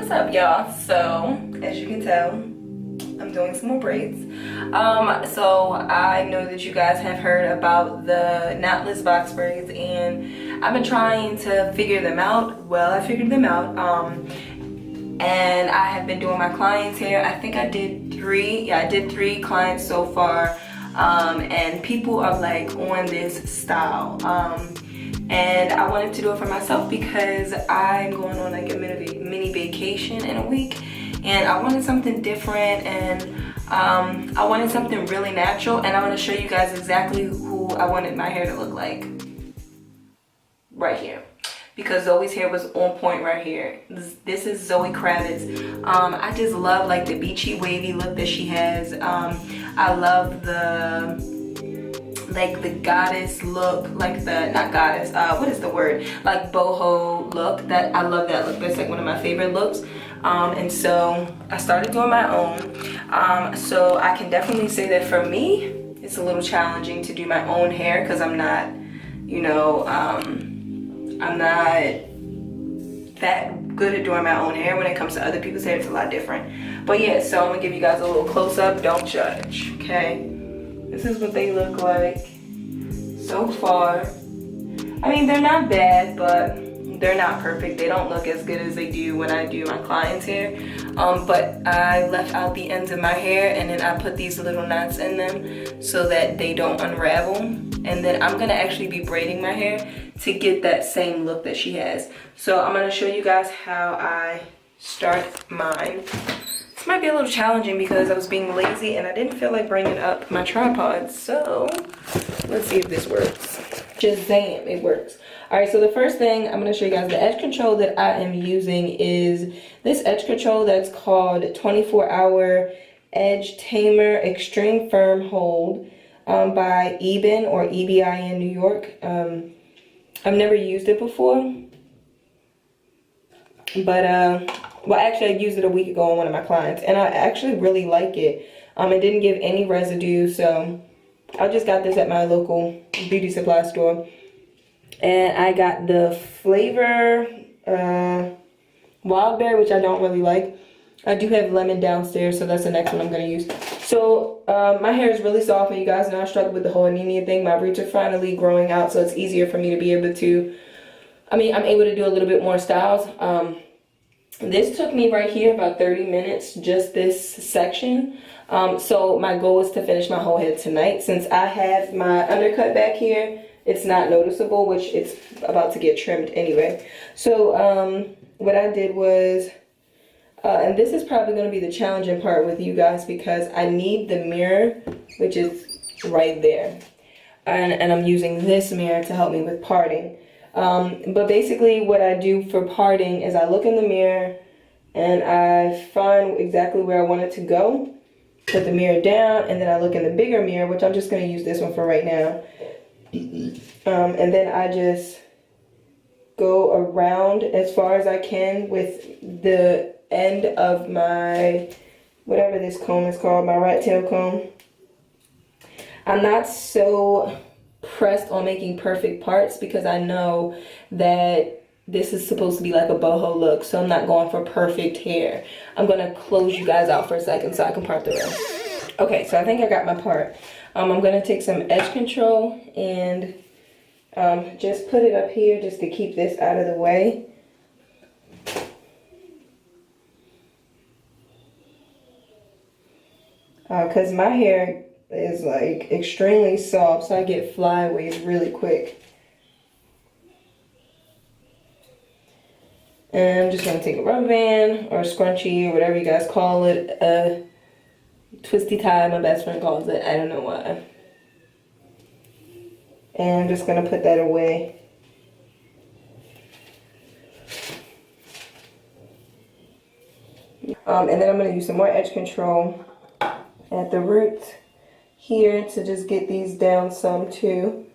What's up, y'all? So as you can tell, I'm doing some more braids. So I know that you guys have heard about the knotless box braids, and I've been trying to figure them out. Well, I figured them out, and I have been doing my clients' hair. I think I did three clients so far, and people are like on this style. And I wanted to do it for myself because I'm going on like a mini vacation in a week, and I wanted something different, and I wanted something really natural, and I want to show you guys exactly who I wanted my hair to look like right here, because Zoe's hair was on point right here. This is Zoe Kravitz. I just love like the beachy wavy look that she has. I love the goddess look, like the, not goddess, what is the word, like boho look. That I love that look. That's like one of my favorite looks. And so I started doing my own. So I can definitely say that for me it's a little challenging to do my own hair because I'm not, you know, I'm not that good at doing my own hair. When it comes to other people's hair, it's a lot different. But yeah, so I'm gonna give you guys a little close-up. Don't judge, okay? This is what they look like so far. I mean, they're not bad, but they're not perfect. They don't look as good as they do when I do my clients' hair. But I left out the ends of my hair, and then I put these little knots in them so that they don't unravel. And then I'm gonna actually be braiding my hair to get that same look that she has. So I'm gonna show you guys how I start mine. This might be a little challenging because I was being lazy and I didn't feel like bringing up my tripod. So let's see if this works. Shazam, it works. All right, so the first thing I'm going to show you guys, the edge control that I am using is this edge control that's called 24-Hour Edge Tamer Extreme Firm Hold by Ebin or EBIN New York. I've never used it before, but well, actually I used it a week ago on one of my clients, and I actually really like it. It didn't give any residue, so I just got this at my local beauty supply store. And I got the flavor wild berry, which I don't really like. I do have lemon downstairs, so that's the next one I'm going to use. So my hair is really soft, and you guys know I struggle with the whole anemia thing. My roots are finally growing out, so it's easier for me to be able to, I'm able to do a little bit more styles. This took me right here about 30 minutes, just this section. So my goal is to finish my whole head tonight. Since I have my undercut back here, it's not noticeable, which it's about to get trimmed anyway. So what I did was, and this is probably going to be the challenging part with you guys because I need the mirror, which is right there. And I'm using this mirror to help me with parting. But basically what I do for parting is I look in the mirror and I find exactly where I want it to go, put the mirror down, and then I look in the bigger mirror, which I'm just going to use this one for right now. And then I just go around as far as I can with the end of my, whatever this comb is called, my rat tail comb. I'm not so pressed on making perfect parts because I know that this is supposed to be like a boho look, so I'm not going for perfect hair. I'm going to close you guys out for a second so I can part the rest. Okay, so I think I got my part. I'm going to take some edge control and just put it up here just to keep this out of the way. Because my hair is like extremely soft, so I get flyaways really quick. And I'm just going to take a rubber band or a scrunchie or whatever you guys call it, a twisty tie, my best friend calls it, I don't know why. And I'm just going to put that away. And then I'm going to use some more edge control at the roots here to just get these down some too.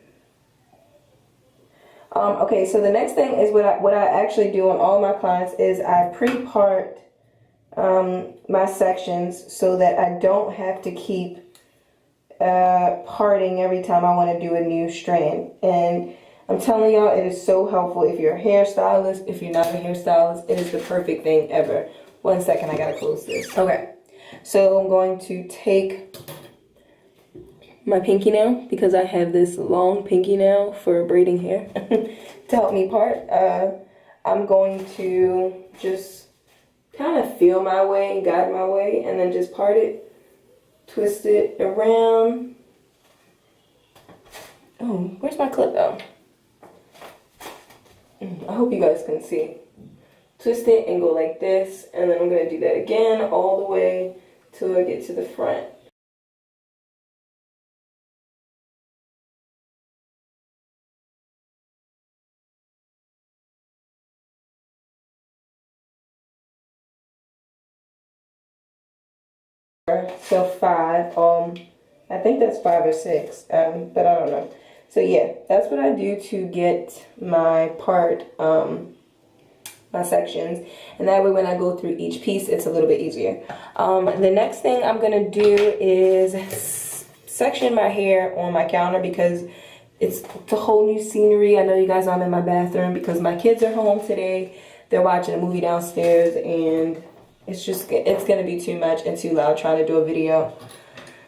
Okay, so the next thing is what I actually do on all my clients is I pre-part my sections so that I don't have to keep parting every time I want to do a new strand. And I'm telling y'all, it is so helpful if you're a hairstylist. If you're not a hairstylist, it is the perfect thing ever. 1 second, I gotta close this. Okay, so I'm going to take my pinky nail, because I have this long pinky nail for braiding hair to help me part. I'm going to just kind of feel my way and guide my way, and then just part it, twist it around. Oh, where's my clip though? I hope you guys can see. Twist it and go like this, and then I'm going to do that again all the way till I get to the front. So 5, I think that's 5 or 6, but I don't know. So yeah, that's what I do to get my part, my sections, and that way when I go through each piece, it's a little bit easier. The next thing I'm gonna do is section my hair on my counter, because it's a whole new scenery. I know you guys, I'm in my bathroom because my kids are home today. They're watching a movie downstairs, and it's gonna be too much and too loud trying to do a video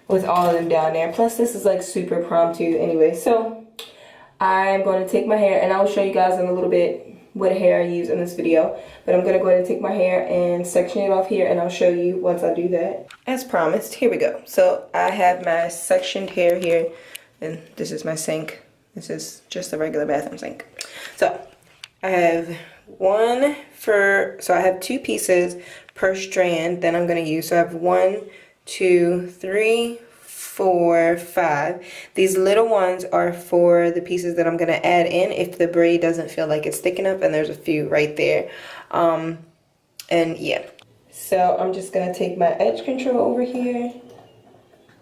with all of them down there. Plus this is like super impromptu anyway. So I'm going to take my hair, and I'll show you guys in a little bit what hair I use in this video, but I'm going to go ahead and take my hair and section it off here, and I'll show you once I do that. As promised, here we go. So I have my sectioned hair here, and this is my sink. This is just a regular bathroom sink. So I have I have 2 pieces per strand that I'm going to use. So I have 1, 2, 3, 4, 5. These little ones are for the pieces that I'm going to add in if the braid doesn't feel like it's thick enough, and there's a few right there. And yeah, so I'm just going to take my edge control over here,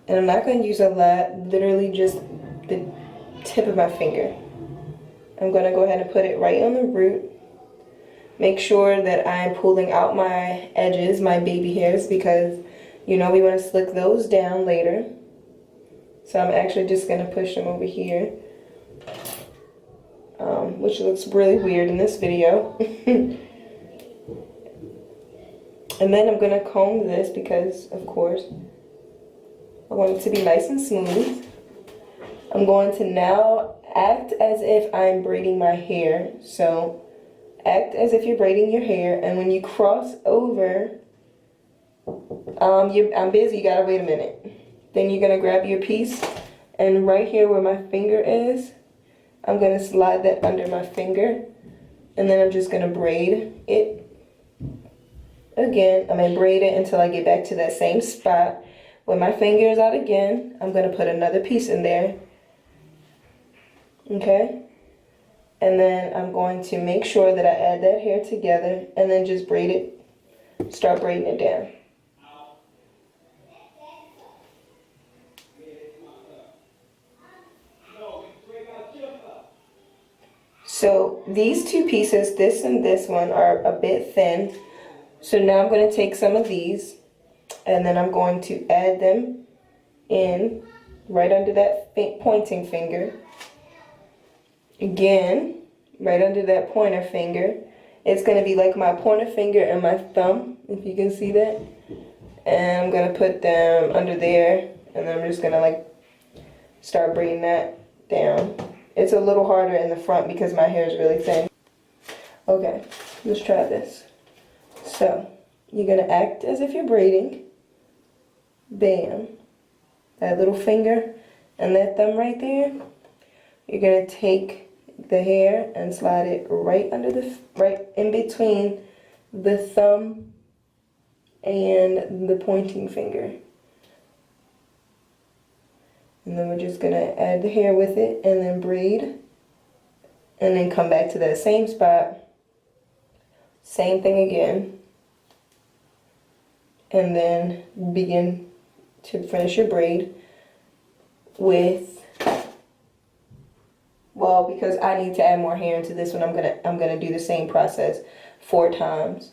and I'm not going to use a lot, literally just the tip of my finger. I'm going to go ahead and put it right on the root. Make sure that I'm pulling out my edges, my baby hairs, because you know we want to slick those down later. So I'm actually just going to push them over here, which looks really weird in this video. And then I'm going to comb this because, of course, I want it to be nice and smooth. I'm going to now act as if I'm braiding my hair. So act as if you're braiding your hair, and when you cross over, I'm busy, you gotta wait a minute. Then you're gonna grab your piece, and right here where my finger is, I'm gonna slide that under my finger, and then I'm just gonna braid it. Again, I'm gonna braid it until I get back to that same spot. When my finger is out again, I'm gonna put another piece in there. Okay? And then I'm going to make sure that I add that hair together, and then just braid it, start braiding it down. So these 2 pieces, this and this one, are a bit thin. So now I'm going to take some of these, and then I'm going to add them in right under that pointing finger. Again, right under that pointer finger. It's going to be like my pointer finger and my thumb, if you can see that. And I'm going to put them under there, and then I'm just going to like start braiding that down. It's a little harder in the front because my hair is really thin. Okay, let's try this. So, you're going to act as if you're braiding. Bam. That little finger and that thumb right there. You're going to take the hair and slide it right in between the thumb and the pointing finger. And then we're just going to add the hair with it and then braid. And then come back to that same spot. Same thing again. And then begin to finish your braid with, well, because I need to add more hair into this one, I'm gonna do the same process 4 times.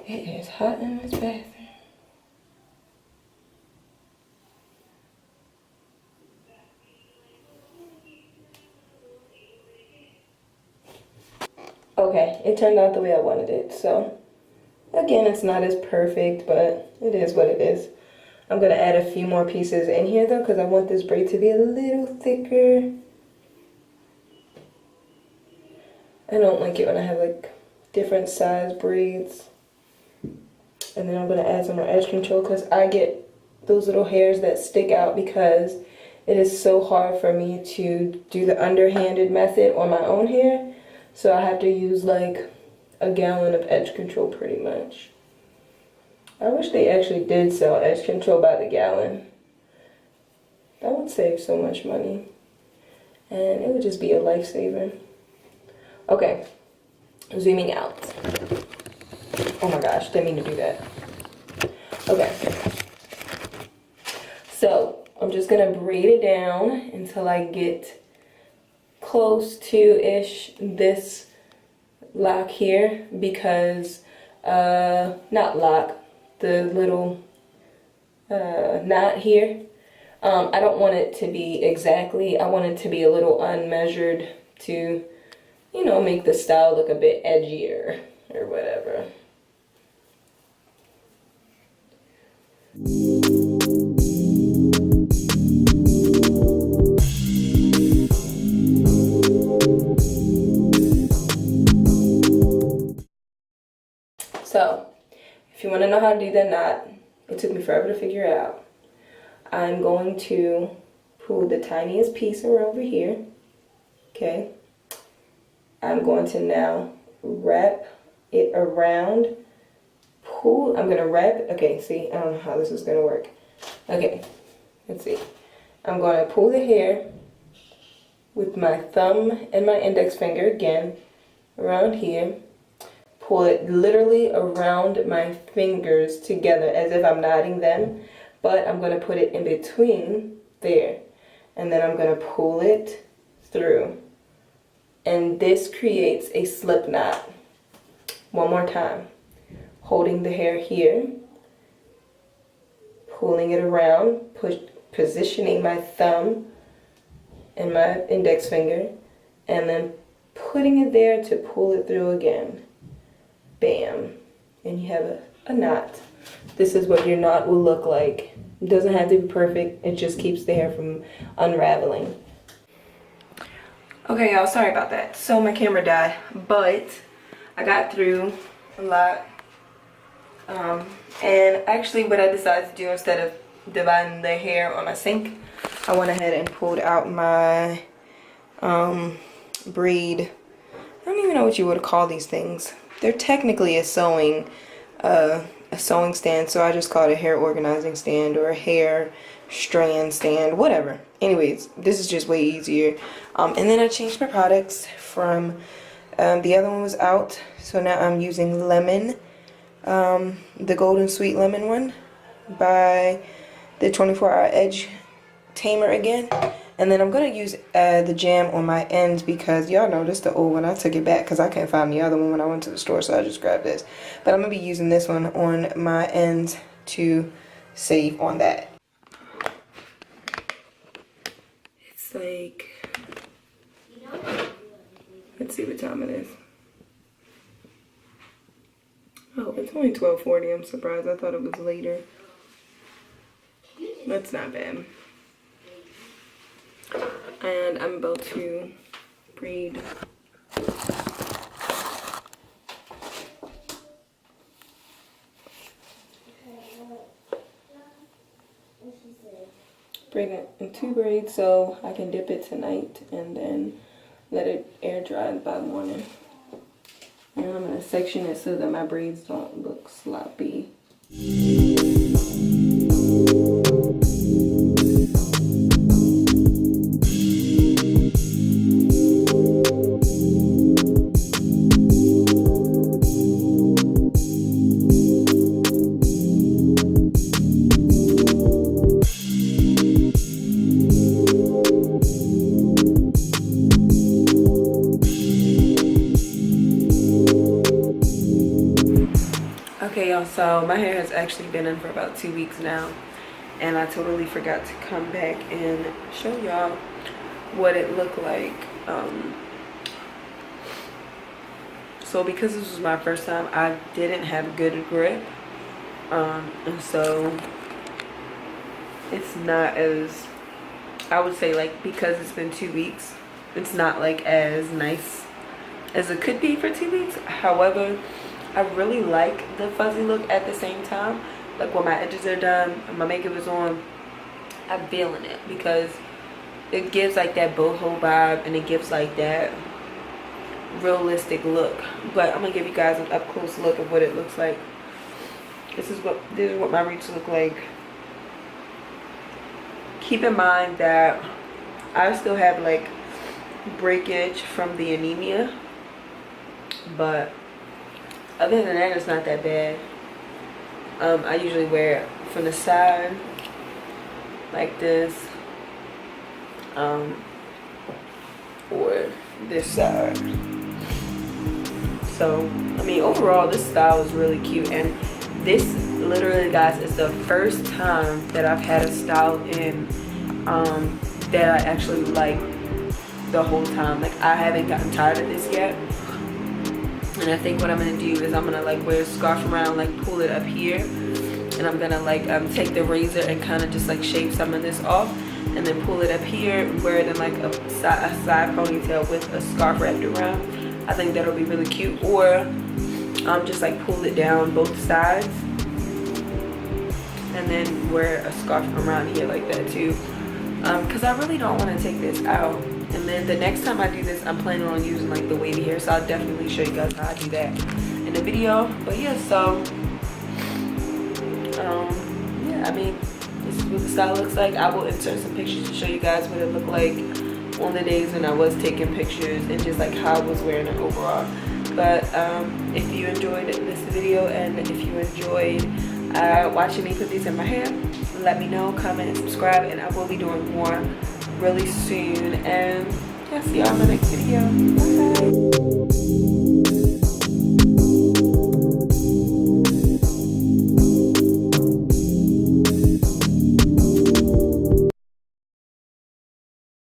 It is hot in this bathroom. Okay, it turned out the way I wanted it. So again, it's not as perfect, but it is what it is. I'm gonna add a few more pieces in here though, because I want this braid to be a little thicker. I don't like it when I have like different size braids. And then I'm gonna add some more edge control because I get those little hairs that stick out because it is so hard for me to do the underhanded method on my own hair. So I have to use like a gallon of edge control pretty much. I wish they actually did sell edge control by the gallon. That would save so much money. And it would just be a lifesaver. Okay, zooming out. Oh my gosh, didn't mean to do that. Okay. So I'm just gonna braid it down until I get close to-ish this lock here, because not lock, the little knot here, I don't want it to be exactly, I want it to be a little unmeasured to, you know, make the style look a bit edgier or whatever. So, if you want to know how to do that knot, it took me forever to figure it out. I'm going to pull the tiniest piece over here, okay? I'm going to now wrap it around, pull, I'm going to wrap, okay, see, I don't know how this is going to work. Okay, let's see. I'm going to pull the hair with my thumb and my index finger again around here. Pull it literally around my fingers together as if I'm knotting them, but I'm going to put it in between there, and then I'm going to pull it through, and this creates a slip knot. One more time, holding the hair here, pulling it around, positioning my thumb and my index finger, and then putting it there to pull it through again. Bam, and you have a knot. This is what your knot will look like. It doesn't have to be perfect, it just keeps the hair from unraveling. Okay y'all, sorry about that. So my camera died, but I got through a lot. And actually what I decided to do, instead of dividing the hair on my sink, I went ahead and pulled out my braid. I don't even know what you would call these things. They're technically a sewing stand, so I just call it a hair organizing stand or a hair strand stand, whatever. Anyways, this is just way easier. And then I changed my products from, the other one was out, so now I'm using lemon, the golden sweet lemon one by the 24-hour edge tamer again. And then I'm going to use the jam on my ends, because y'all noticed the old one. I took it back because I couldn't find the other one when I went to the store, so I just grabbed this. But I'm going to be using this one on my ends to save on that. It's like, let's see what time it is. Oh, it's only 12:40. I'm surprised. I thought it was later. That's not bad. And I'm about to braid. Braid it in 2 braids so I can dip it tonight and then let it air dry by morning. And I'm going to section it so that my braids don't look sloppy. Okay y'all, so my hair has actually been in for about 2 weeks now, and I totally forgot to come back and show y'all what it looked like So because this was my first time, I didn't have good grip, and so it's not as, I would say, like, because it's been 2 weeks, it's not like as nice as it could be for 2 weeks. However, I really like the fuzzy look at the same time. Like when my edges are done and my makeup is on, I'm feeling it because it gives like that boho vibe and it gives like that realistic look. But I'm gonna give you guys an up close look of what it looks like. This is what my roots look like. Keep in mind that I still have like breakage from the anemia, but other than that, it's not that bad. I usually wear it from the side like this, or this side. So I mean, overall this style is really cute, and this literally, guys, is the first time that I've had a style in that I actually like the whole time. Like, I haven't gotten tired of this yet. And I think what I'm gonna do is I'm gonna like wear a scarf around, like pull it up here, and I'm gonna like take the razor and kind of just like shave some of this off, and then pull it up here and wear it in like a side ponytail with a scarf wrapped around. I think that'll be really cute. Or just like pull it down both sides and then wear a scarf around here like that too, because I really don't want to take this out. And then the next time I do this, I'm planning on using like the wavy hair, so I'll definitely show you guys how I do that in the video. But yeah, so yeah, I mean, this is what the style looks like. I will insert some pictures to show you guys what it looked like on the days when I was taking pictures, and just like how I was wearing it overall. But if you enjoyed this video, and if you enjoyed watching me put these in my hair, let me know, comment, and subscribe, and I will be doing more really soon. And yeah, see y'all in the next video. Bye.